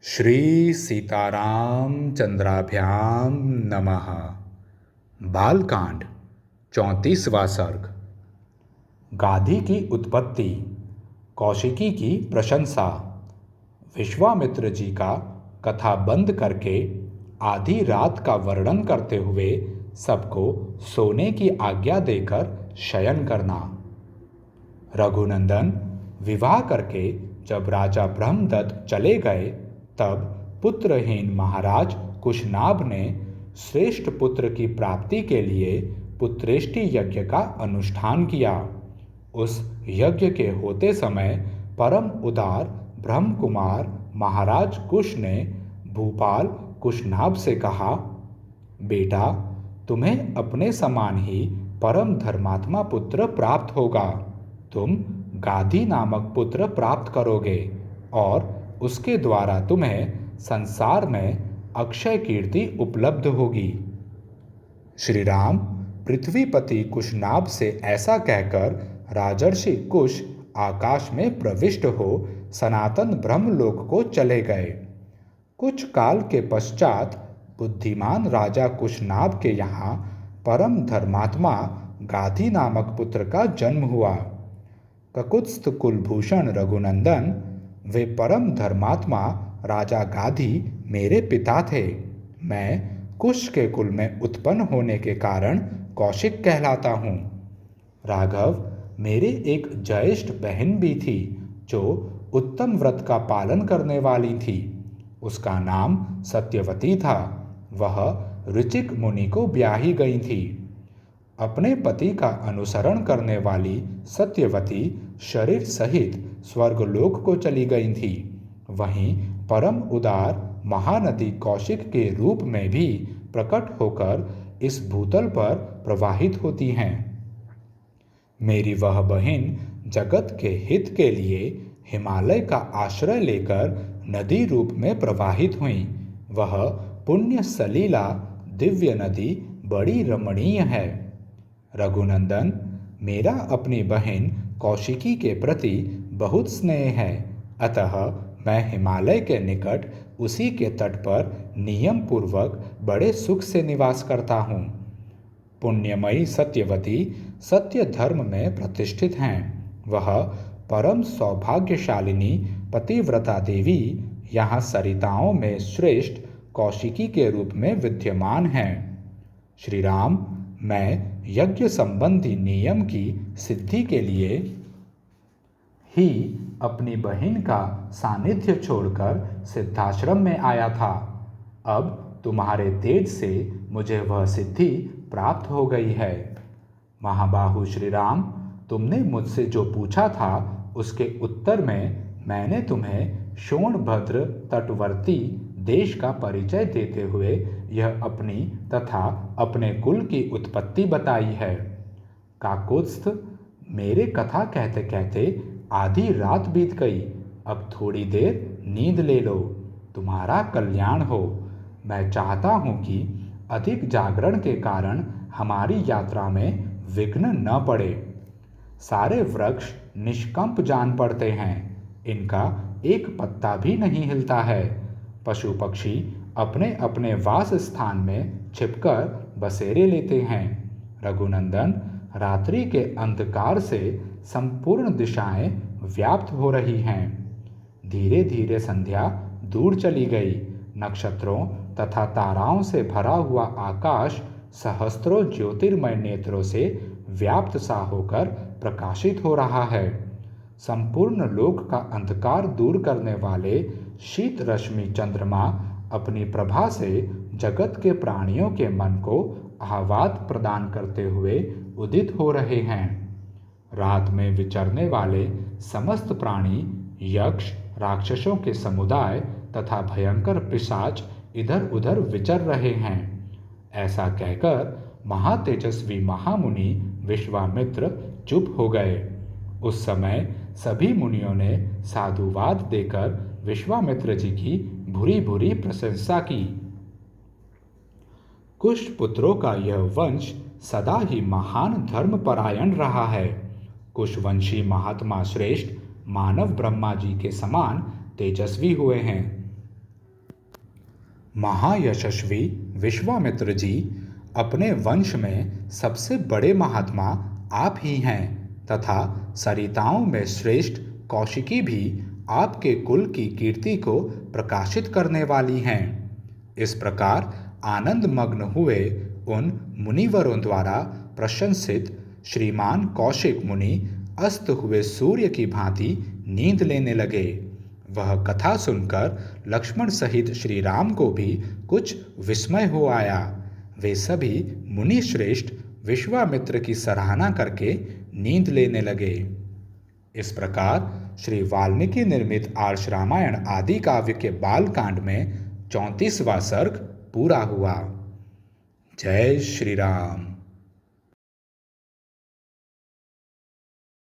श्री सीताराम चंद्राभ्याम नमः। बालकांड 34वां सर्ग। गाधी की उत्पत्ति, कौशिकी की प्रशंसा। विश्वामित्र जी का कथा बंद करके आधी रात का वर्णन करते हुए सबको सोने की आज्ञा देकर शयन करना। रघुनंदन विवाह करके जब राजा ब्रह्मदत्त चले गए तब पुत्रहीन महाराज कुशनाभ ने श्रेष्ठ पुत्र की प्राप्ति के लिए पुत्रेष्टि यज्ञ का अनुष्ठान किया। उस यज्ञ के होते समय परम उदार ब्रह्म कुमार महाराज कुश ने भूपाल कुशनाभ से कहा, बेटा, तुम्हें अपने समान ही परम धर्मात्मा पुत्र प्राप्त होगा। तुम गाधी नामक पुत्र प्राप्त करोगे और उसके द्वारा तुम्हें संसार में अक्षय कीर्ति उपलब्ध होगी। श्री राम पृथ्वीपति कुशनाभ से ऐसा कहकर राजर्षि कुश आकाश में प्रविष्ट हो सनातन ब्रह्मलोक को चले गए। कुछ काल के पश्चात बुद्धिमान राजा कुशनाभ के यहाँ परम धर्मात्मा गाधी नामक पुत्र का जन्म हुआ। ककुत्स्थ कुलभूषण रघुनंदन, वे परम धर्मात्मा राजा गाधी मेरे पिता थे। मैं कुश के कुल में उत्पन्न होने के कारण कौशिक कहलाता हूँ। राघव, मेरे एक ज्येष्ठ बहन भी थी जो उत्तम व्रत का पालन करने वाली थी। उसका नाम सत्यवती था। वह ऋचिक मुनि को ब्याही गई थी। अपने पति का अनुसरण करने वाली सत्यवती शरीर सहित स्वर्गलोक को चली गई थी। वहीं परम उदार महानदी कौशिक के रूप में भी प्रकट होकर इस भूतल पर प्रवाहित होती हैं। मेरी वह बहन जगत के हित के लिए हिमालय का आश्रय लेकर नदी रूप में प्रवाहित हुई। वह पुण्य सलीला दिव्य नदी बड़ी रमणीय है। रघुनंदन, मेरा अपनी बहन कौशिकी के प्रति बहुत स्नेह है, अतः मैं हिमालय के निकट उसी के तट पर नियम पूर्वक बड़े सुख से निवास करता हूँ। पुण्यमयी सत्यवती सत्य धर्म में प्रतिष्ठित हैं। वह परम सौभाग्यशालिनी पतिव्रता देवी यहाँ सरिताओं में श्रेष्ठ कौशिकी के रूप में विद्यमान हैं। श्री राम, मैं यज्ञ संबंधी नियम की सिद्धि के लिए ही अपनी बहन का सानिध्य छोड़कर सिद्धाश्रम में आया था। अब तुम्हारे तेज से मुझे वह सिद्धि प्राप्त हो गई है। महाबाहु श्री राम, तुमने मुझसे जो पूछा था उसके उत्तर में मैंने तुम्हें शोणभद्र तटवर्ती देश का परिचय देते हुए यह अपनी तथा अपने कुल की उत्पत्ति बताई है। काकुत्स्थ, मेरे कथा कहते कहते आधी रात बीत गई। अब थोड़ी देर नींद ले लो, तुम्हारा कल्याण हो। मैं चाहता हूँ कि अधिक जागरण के कारण हमारी यात्रा में विघ्न न पड़े। सारे वृक्ष निष्कंप जान पड़ते हैं, इनका एक पत्ता भी नहीं हिलता है। पशु पक्षी अपने अपने वास स्थान में छिपकर बसेरे लेते हैं। रघुनंदन, रात्रि के अंधकार से संपूर्ण दिशाएं व्याप्त हो रही हैं। धीरे धीरे संध्या दूर चली गई। नक्षत्रों तथा ताराओं से भरा हुआ आकाश सहस्त्रों ज्योतिर्मय नेत्रों से व्याप्त सा होकर प्रकाशित हो रहा है। संपूर्ण लोक का अंधकार दूर करने वाले शीत रश्मि चंद्रमा अपनी प्रभा से जगत के प्राणियों के मन को आह्लाद प्रदान करते हुए उदित हो रहे हैं। रात में विचरने वाले समस्त प्राणी, यक्ष, राक्षसों के समुदाय तथा भयंकर पिशाच इधर उधर विचर रहे हैं। ऐसा कहकर महातेजस्वी महामुनि विश्वामित्र चुप हो गए। उस समय सभी मुनियों ने साधुवाद देकर विश्वामित्र जी की भूरी भूरी प्रशंसा की। कुश पुत्रों का यह वंश सदा ही महान धर्मपरायण रहा है। कुशवंशी महात्मा श्रेष्ठ मानव ब्रह्मा जी के समान तेजस्वी हुए हैं। महायशस्वी विश्वामित्र जी, अपने वंश में सबसे बड़े महात्मा आप ही हैं तथा सरिताओं में श्रेष्ठ कौशिकी भी आपके कुल की कीर्ति को प्रकाशित करने वाली हैं। इस प्रकार आनंद मग्न हुए उन मुनिवरों द्वारा प्रशंसित श्रीमान कौशिक मुनि अस्त हुए सूर्य की भांति नींद लेने लगे। वह कथा सुनकर लक्ष्मण सहित श्री राम को भी कुछ विस्मय हो आया। वे सभी मुनि श्रेष्ठ विश्वामित्र की सराहना करके नींद लेने लगे। इस प्रकार श्री वाल्मीकि निर्मित आर्ष रामायण आदि काव्य के बालकांड में 34वां सर्ग पूरा हुआ। जय श्री राम।